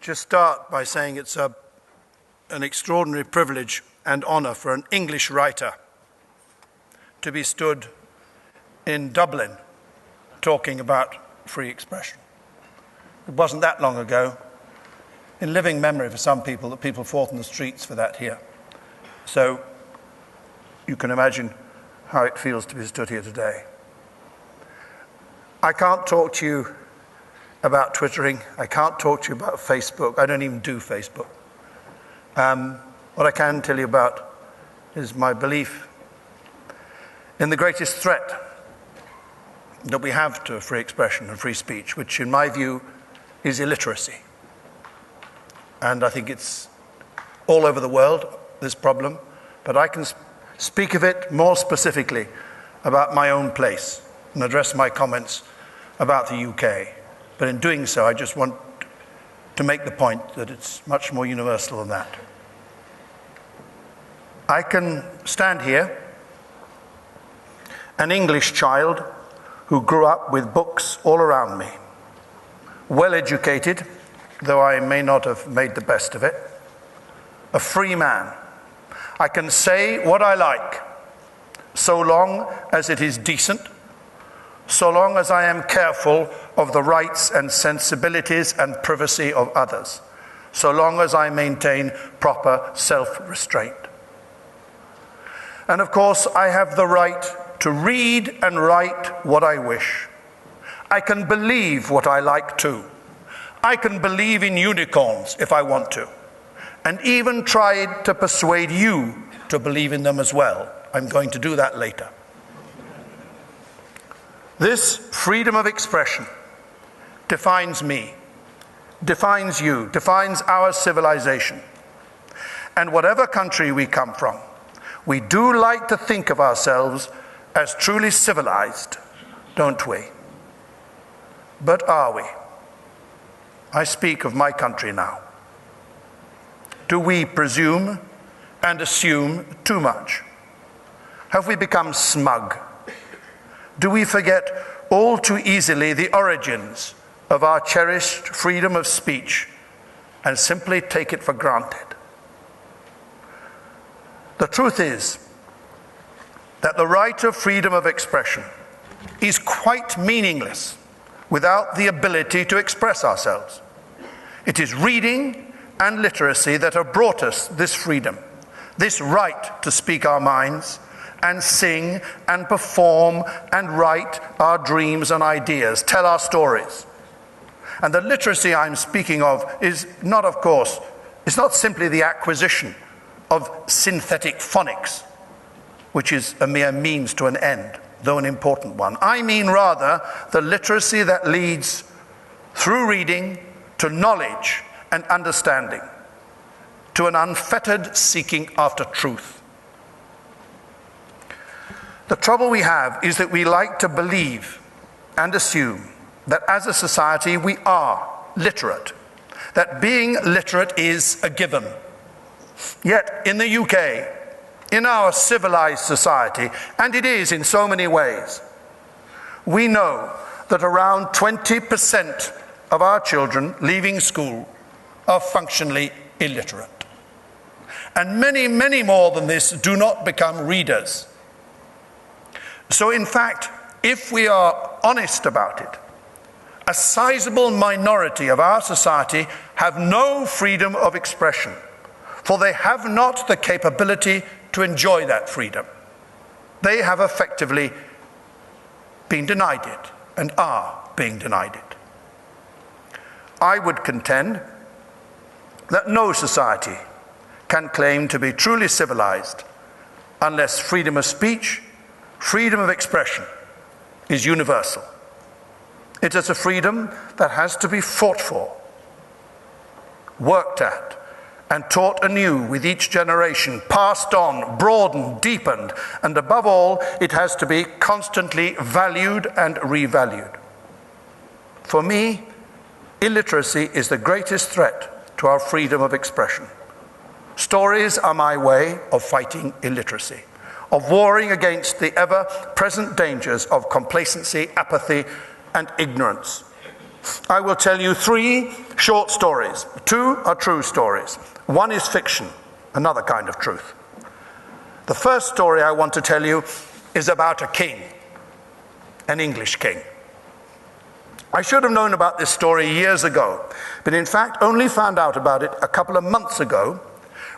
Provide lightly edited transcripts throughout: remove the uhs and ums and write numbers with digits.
just start by saying it's an extraordinary privilege and honor for an English writer to be stood in Dublin talking about free expression. It wasn't that long ago, in living memory for some people, that people fought in the streets for that here. So you can imagine how it feels to be stood here today. I can't talk to you about Twittering. I can't talk to you about Facebook. I don't even do Facebook. What I can tell you about is my belief in the greatest threat that we have to free expression and free speech, which in my view is illiteracy. And I think it's all over the world, this problem, but I can speak of it more specifically about my own place and address my comments about the UK. But in doing so, I just want to make the point that it's much more universal than that. I can stand here, an English child who grew up with books all around me, well educated, though I may not have made the best of it, a free man. I can say what I like, so long as it is decent, so long as I am careful of the rights and sensibilities and privacy of others, so long as I maintain proper self-restraint. And of course, I have the right to read and write what I wish. I can believe what I like too. I can believe in unicorns if I want to, and even try to persuade you to believe in them as well. I'm going to do that later. This freedom of expression defines me, defines you, defines our civilization. And whatever country we come from, we do like to think of ourselves as truly civilized, don't we? But are we? I speak of my country now. Do we presume and assume too much? Have we become smug? Do we forget all too easily the origins of our cherished freedom of speech and simply take it for granted? The truth is that the right of freedom of expression is quite meaningless without the ability to express ourselves. It is reading and literacy that have brought us this freedom, this right to speak our minds and sing and perform and write our dreams and ideas, tell our stories. And the literacy I'm speaking of is not, of course, it's not simply the acquisition of synthetic phonics, which is a mere means to an end, though an important one. I mean rather the literacy that leads through reading to knowledge and understanding, to an unfettered seeking after truth. The trouble we have is that we like to believe and assume that as a society we are literate, that being literate is a given. Yet in the UK, in our civilized society, and it is in so many ways, we know that around 20% of our children leaving school are functionally illiterate. And many, many more than this do not become readers. So in fact, if we are honest about it, a sizable minority of our society have no freedom of expression, for they have not the capability to enjoy that freedom. They have effectively been denied it and are being denied it. I would contend that no society can claim to be truly civilized unless freedom of speech, freedom of expression is universal. It is a freedom that has to be fought for, worked at, and taught anew with each generation, passed on, broadened, deepened, and above all, it has to be constantly valued and revalued. For me, illiteracy is the greatest threat to our freedom of expression. Stories are my way of fighting illiteracy, of warring against the ever-present dangers of complacency, apathy, and ignorance. I will tell you 3 short stories. 2 are true stories. 1 is fiction, another kind of truth. The first story I want to tell you is about a king, an English king. I should have known about this story years ago, but in fact only found out about it a couple of months ago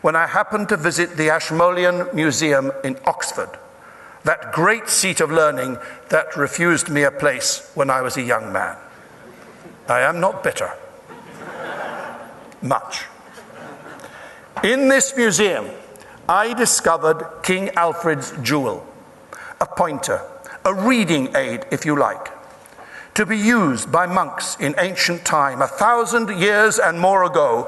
when I happened to visit the Ashmolean Museum in Oxford, that great seat of learning that refused me a place when I was a young man. I am not bitter. Much. In this museum, I discovered King Alfred's jewel, a pointer, a reading aid, if you like, to be used by monks in ancient time, 1,000 years and more ago,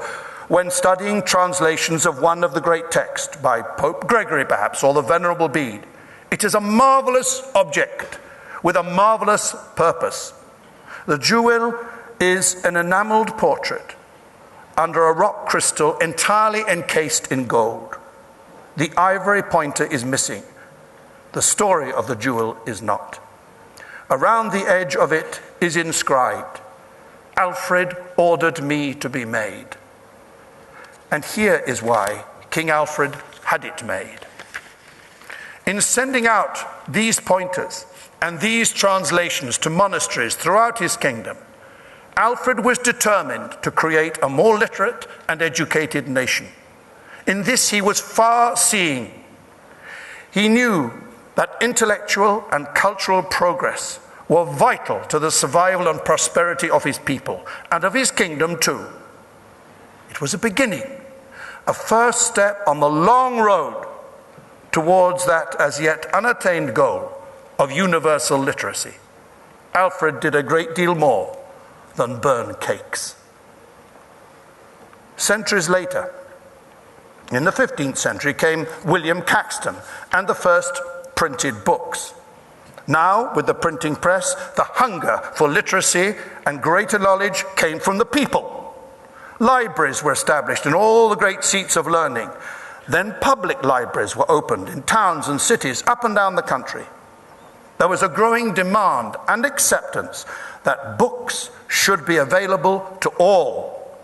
when studying translations of one of the great texts by Pope Gregory, perhaps, or the Venerable Bede. It is a marvelous object with a marvelous purpose. The jewel is an enameled portrait under a rock crystal entirely encased in gold. The ivory pointer is missing. The story of the jewel is not. Around the edge of it is inscribed, "Alfred ordered me to be made." And here is why King Alfred had it made. In sending out these pointers and these translations to monasteries throughout his kingdom, Alfred was determined to create a more literate and educated nation. In this he was far-seeing. He knew that intellectual and cultural progress were vital to the survival and prosperity of his people and of his kingdom too. It was a beginning, a first step on the long road towards that as yet unattained goal of universal literacy. Alfred did a great deal more than burn cakes. Centuries later, in the 15th century, came William Caxton and the first printed books. Now, with the printing press, the hunger for literacy and greater knowledge came from the people. Libraries were established in all the great seats of learning. Then public libraries were opened in towns and cities up and down the country. There was a growing demand and acceptance that books should be available to all,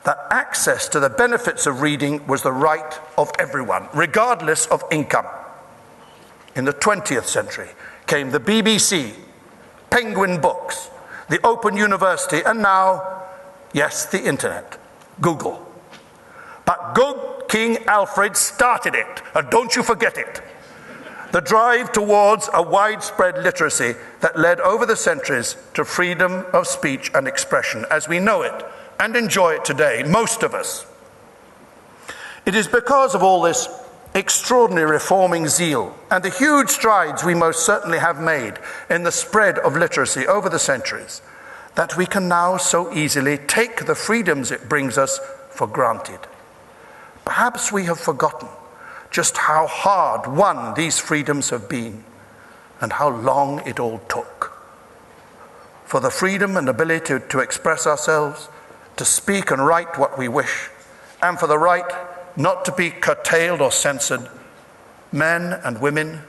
that access to the benefits of reading was the right of everyone, regardless of income. In the 20th century came the BBC, Penguin Books, the Open University, and now, yes, the internet, Google. But good King Alfred started it, and don't you forget it. The drive towards a widespread literacy that led over the centuries to freedom of speech and expression as we know it and enjoy it today, most of us. It is because of all this extraordinary reforming zeal and the huge strides we most certainly have made in the spread of literacy over the centuries that we can now so easily take the freedoms it brings us for granted. Perhaps we have forgotten just how hard won these freedoms have been and how long it all took. For the freedom and ability to express ourselves, to speak and write what we wish, and for the right not to be curtailed or censored, men and women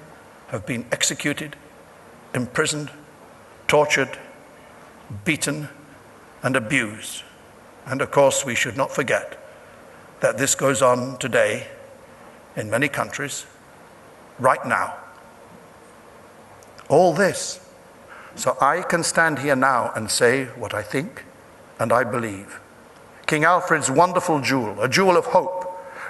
have been executed, imprisoned, tortured, beaten, and abused. And of course, we should not forget that this goes on today in many countries, right now. All this, so I can stand here now and say what I think and I believe. King Alfred's wonderful jewel, a jewel of hope,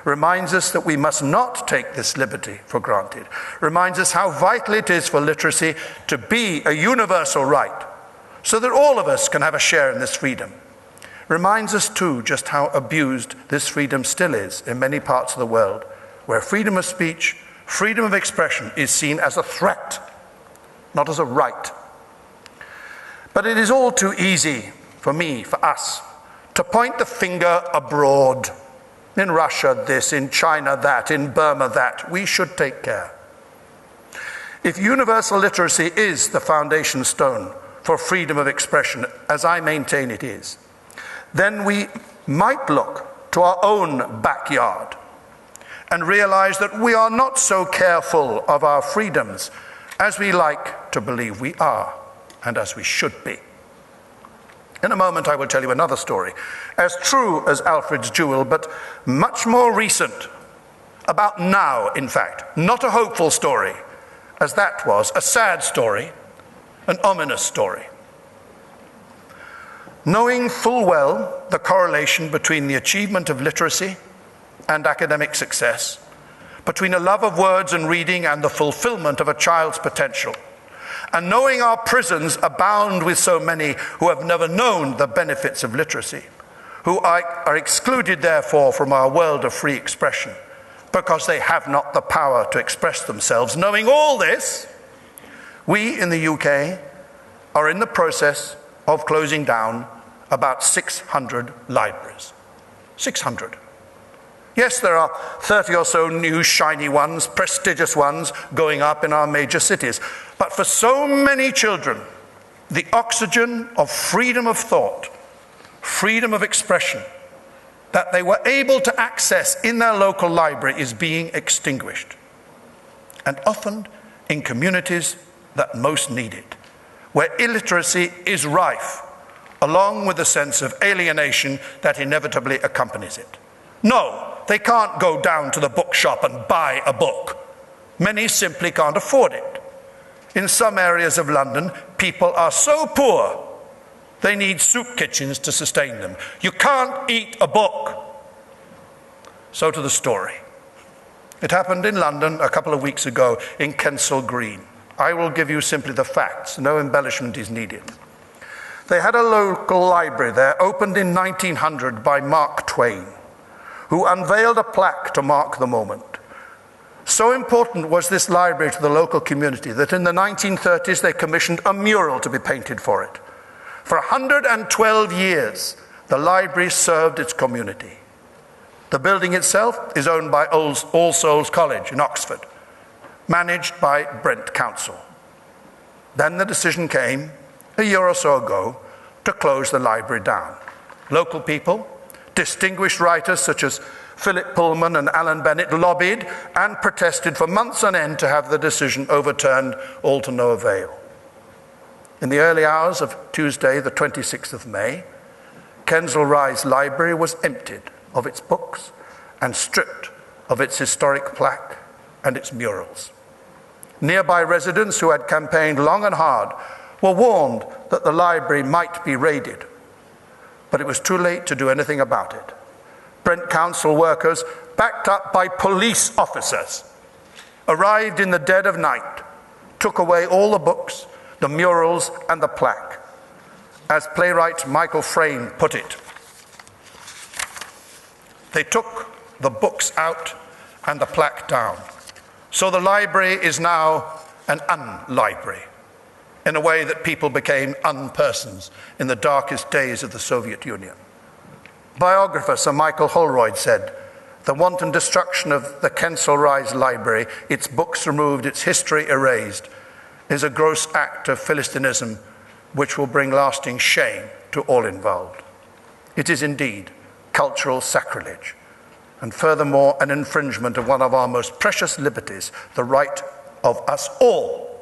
reminds us that we must not take this liberty for granted, reminds us how vital it is for literacy to be a universal right, so that all of us can have a share in this freedom. Reminds us too just how abused this freedom still is in many parts of the world, where freedom of speech, freedom of expression is seen as a threat, not as a right. But it is all too easy for me, for us, to point the finger abroad. In Russia this, in China that, in Burma that. We should take care. If universal literacy is the foundation stone for freedom of expression, as I maintain it is, then we might look to our own backyard and realize that we are not so careful of our freedoms as we like to believe we are, and as we should be. In a moment I will tell you another story, as true as Alfred's jewel, but much more recent, about now, in fact, not a hopeful story, as that was a sad story, an ominous story. Knowing full well the correlation between the achievement of literacy and academic success, between a love of words and reading and the fulfillment of a child's potential, and knowing our prisons abound with so many who have never known the benefits of literacy, who are excluded therefore from our world of free expression because they have not the power to express themselves. Knowing all this, we in the UK are in the process of closing down about 600 libraries. 600. Yes, there are 30 or so new shiny ones, prestigious ones, going up in our major cities. But for so many children, the oxygen of freedom of thought, freedom of expression, that they were able to access in their local library is being extinguished. And often in communities that most need it, where illiteracy is rife, along with the sense of alienation that inevitably accompanies it. No, they can't go down to the bookshop and buy a book. Many simply can't afford it. In some areas of London, people are so poor, they need soup kitchens to sustain them. You can't eat a book. So to the story. It happened in London a couple of weeks ago in Kensal Green. I will give you simply the facts. No embellishment is needed. They had a local library there, opened in 1900 by Mark Twain, who unveiled a plaque to mark the moment. So important was this library to the local community that in the 1930s they commissioned a mural to be painted for it. For 112 years, the library served its community. The building itself is owned by All Souls College in Oxford, managed by Brent Council. Then the decision came, a year or so ago, to close the library down. Local people, distinguished writers such as Philip Pullman and Alan Bennett lobbied and protested for months on end to have the decision overturned, all to no avail. In the early hours of Tuesday, the 26th of May, Kensal Rise Library was emptied of its books and stripped of its historic plaque and its murals. Nearby residents who had campaigned long and hard were warned that the library might be raided, but it was too late to do anything about it. Brent Council workers, backed up by police officers, arrived in the dead of night, took away all the books, the murals, and the plaque. As playwright Michael Frayn put it, they took the books out and the plaque down. So the library is now an un-library, in a way that people became unpersons in the darkest days of the Soviet Union. Biographer Sir Michael Holroyd said, "The wanton destruction of the Kensal Rise Library, its books removed, its history erased, is a gross act of Philistinism which will bring lasting shame to all involved. It is indeed cultural sacrilege, and furthermore an infringement of one of our most precious liberties, the right of us all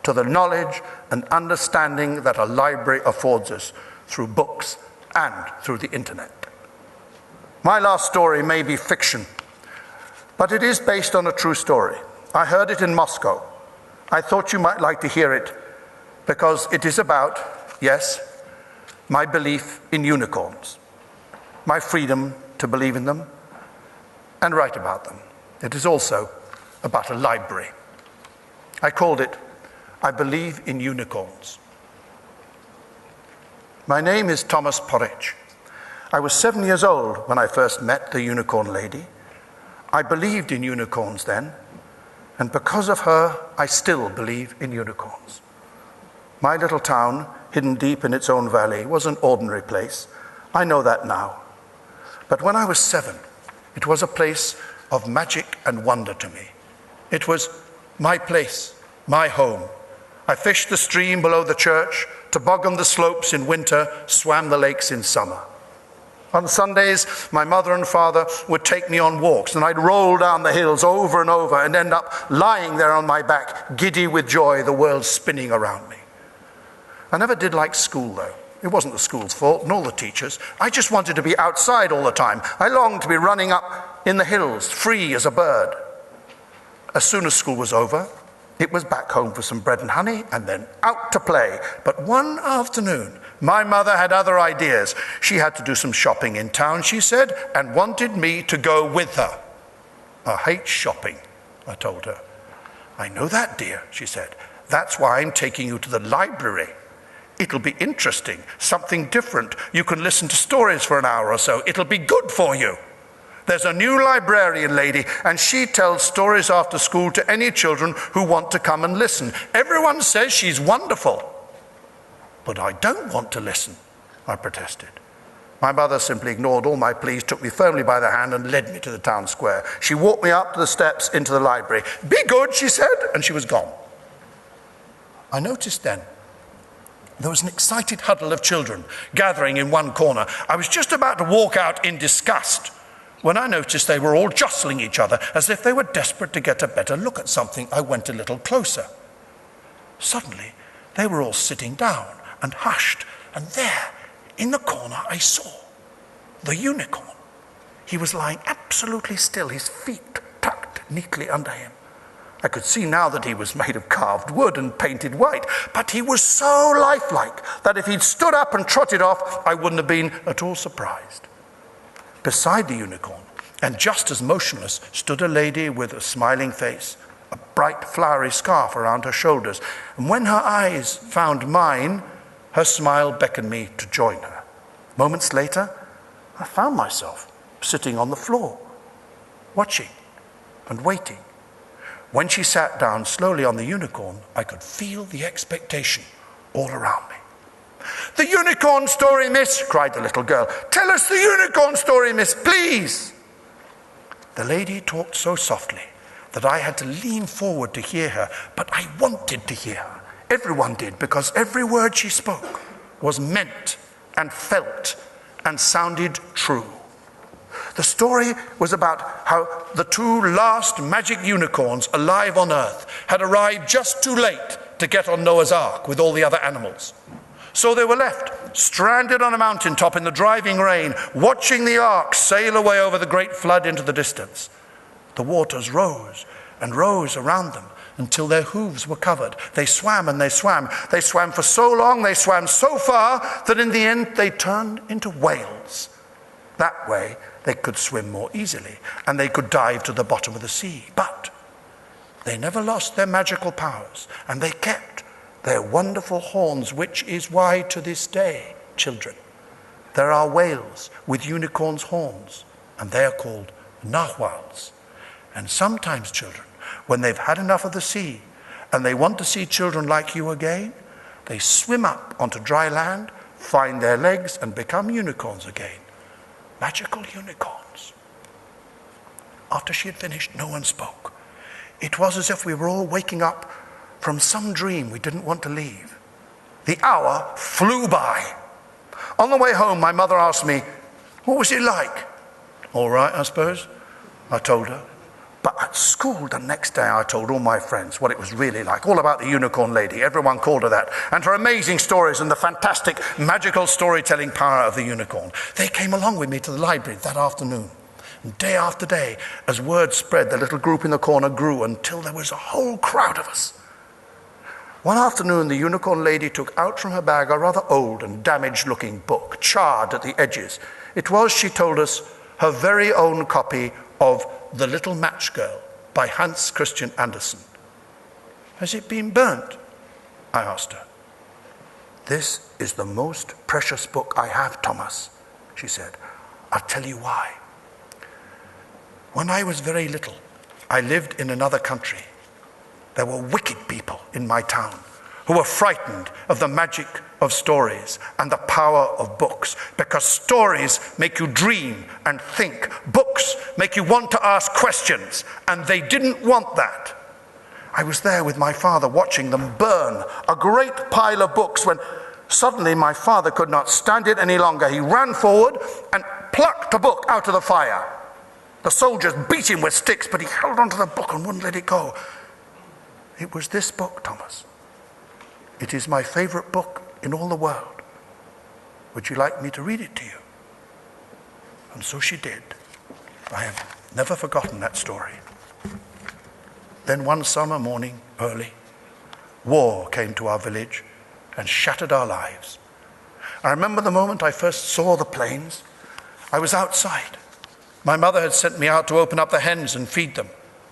to the knowledge and understanding that a library affords us through books and through the internet." My last story may be fiction, but it is based on a true story. I heard it in Moscow. I thought you might like to hear it because it is about, yes, my belief in unicorns, my freedom to believe in them and write about them. It is also about a library. I called it, I Believe in Unicorns. My name is Thomas Porridge. I was 7 years old when I first met the unicorn lady. I believed in unicorns then, and because of her, I still believe in unicorns. My little town, hidden deep in its own valley, was an ordinary place. I know that now. But when I was 7, it was a place of magic and wonder to me. It was my place, my home. I fished the stream below the church, tobogganed the slopes in winter, swam the lakes in summer. On Sundays, my mother and father would take me on walks, and I'd roll down the hills over and over and end up lying there on my back, giddy with joy, the world spinning around me. I never did like school, though. It wasn't the school's fault, nor the teachers. I just wanted to be outside all the time. I longed to be running up in the hills, free as a bird. As soon as school was over, it was back home for some bread and honey, and then out to play. But one afternoon, my mother had other ideas. She had to do some shopping in town, she said, and wanted me to go with her. I hate shopping, I told her. I know that, dear, she said. That's why I'm taking you to the library. It'll be interesting, something different. You can listen to stories for an hour or so. It'll be good for you. There's a new librarian lady, and she tells stories after school to any children who want to come and listen. Everyone says she's wonderful. But I don't want to listen, I protested. My mother simply ignored all my pleas, took me firmly by the hand and led me to the town square. She walked me up to the steps into the library. Be good, she said, and she was gone. I noticed then there was an excited huddle of children gathering in one corner. I was just about to walk out in disgust when I noticed they were all jostling each other as if they were desperate to get a better look at something. I went a little closer. Suddenly, they were all sitting down and hushed, and there, in the corner, I saw the unicorn. He was lying absolutely still, his feet tucked neatly under him. I could see now that he was made of carved wood and painted white, but he was so lifelike that if he'd stood up and trotted off, I wouldn't have been at all surprised. Beside the unicorn, and just as motionless, stood a lady with a smiling face, a bright flowery scarf around her shoulders, and when her eyes found mine, her smile beckoned me to join her. Moments later, I found myself sitting on the floor, watching and waiting. When she sat down slowly on the unicorn, I could feel the expectation all around me. The unicorn story, miss, cried the little girl. Tell us the unicorn story, miss, please. The lady talked so softly that I had to lean forward to hear her, but I wanted to hear her. Everyone did, because every word she spoke was meant and felt and sounded true. The story was about how the two last magic unicorns alive on Earth had arrived just too late to get on Noah's Ark with all the other animals. So they were left stranded on a mountaintop in the driving rain, watching the ark sail away over the great flood into the distance. The waters rose and rose around them until their hooves were covered. They swam and they swam. They swam for so long, they swam so far, that in the end they turned into whales. That way they could swim more easily, and they could dive to the bottom of the sea. But they never lost their magical powers, and they kept their wonderful horns, which is why to this day, children, there are whales with unicorns' horns, and they are called narwhals. And sometimes, children, when they've had enough of the sea and they want to see children like you again, they swim up onto dry land, find their legs, and become unicorns again. Magical unicorns. After she had finished, no one spoke. It was as if we were all waking up from some dream we didn't want to leave. The hour flew by. On the way home, my mother asked me, what was it like? All right, I suppose, I told her. But at school the next day, I told all my friends what it was really like, all about the unicorn lady. Everyone called her that, and her amazing stories and the fantastic magical storytelling power of the unicorn. They came along with me to the library that afternoon. And day after day, as word spread, the little group in the corner grew until there was a whole crowd of us. One afternoon, the unicorn lady took out from her bag a rather old and damaged-looking book, charred at the edges. It was, she told us, her very own copy of The Little Match Girl by Hans Christian Andersen. Has it been burnt? I asked her. This is the most precious book I have, Thomas, she said. I'll tell you why. When I was very little, I lived in another country. There were wicked people in my town who were frightened of the magic of stories and the power of books, because stories make you dream and think. Books make you want to ask questions, and they didn't want that. I was there with my father watching them burn a great pile of books when suddenly my father could not stand it any longer. He ran forward and plucked a book out of the fire. The soldiers beat him with sticks, but he held onto the book and wouldn't let it go. It was this book, Thomas. It is my favorite book in all the world. Would you like me to read it to you? And so she did. I have never forgotten that story. Then one summer morning, early, war came to our village and shattered our lives. I remember the moment I first saw the planes. I was outside. My mother had sent me out to open up the hens and feed them.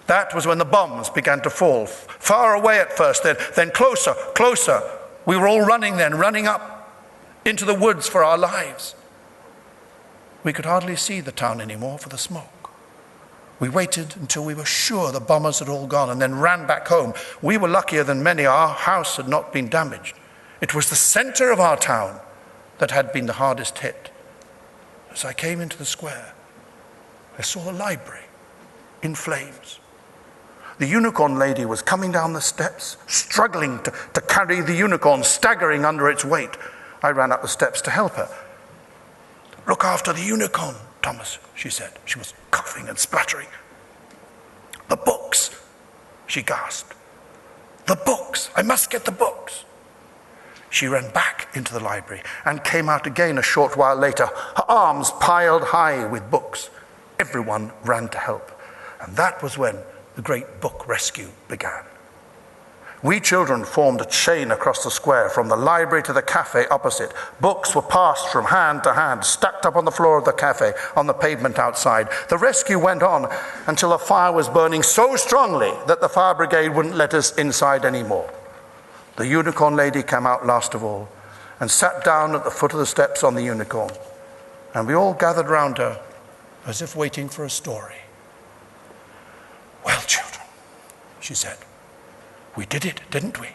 That was when the bombs began to fall, far away at first, then closer, closer. We were all running then, running up into the woods for our lives. We could hardly see the town anymore for the smoke. We waited until we were sure the bombers had all gone and then ran back home. We were luckier than many. Our house had not been damaged. It was the center of our town that had been the hardest hit. As I came into the square, I saw the library in flames. The unicorn lady was coming down the steps, struggling to carry the unicorn, staggering under its weight. I ran up the steps to help her. "Look after the unicorn, Thomas," she said. She was coughing and spluttering. "The books," she gasped. "The books. I must get the books." She ran back into the library and came out again a short while later, her arms piled high with books. Everyone ran to help. And that was when the great book rescue began. We children formed a chain across the square from the library to the cafe opposite. Books were passed from hand to hand, stacked up on the floor of the cafe, on the pavement outside. The rescue went on until a fire was burning so strongly that the fire brigade wouldn't let us inside anymore. The unicorn lady came out last of all and sat down at the foot of the steps on the unicorn. And we all gathered round her as if waiting for a story. "Well, children," she said, "we did it, didn't we?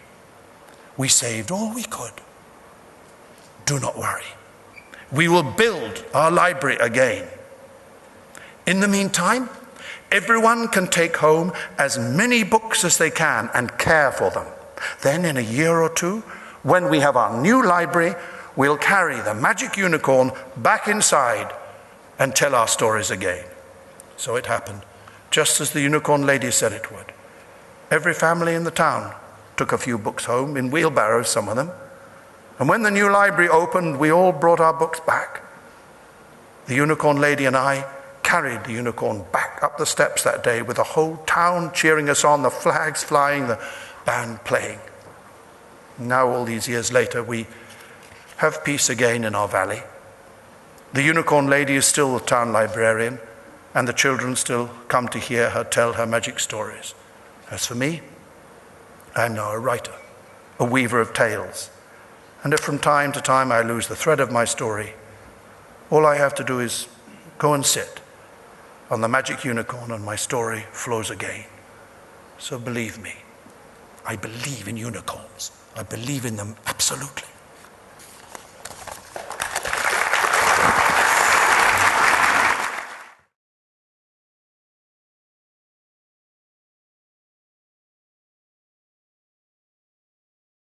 We saved all we could. Do not worry. We will build our library again. In the meantime, everyone can take home as many books as they can and care for them. Then in a year or two, when we have our new library, we'll carry the magic unicorn back inside and tell our stories again." So it happened, just as the unicorn lady said it would. Every family in the town took a few books home, in wheelbarrows, some of them. And when the new library opened, we all brought our books back. The unicorn lady and I carried the unicorn back up the steps that day with the whole town cheering us on, the flags flying, the band playing. Now, all these years later, we have peace again in our valley. The unicorn lady is still the town librarian, and the children still come to hear her tell her magic stories. As for me, I am now a writer, a weaver of tales, and if from time to time I lose the thread of my story, all I have to do is go and sit on the magic unicorn and my story flows again. So believe me, I believe in unicorns. I believe in them absolutely.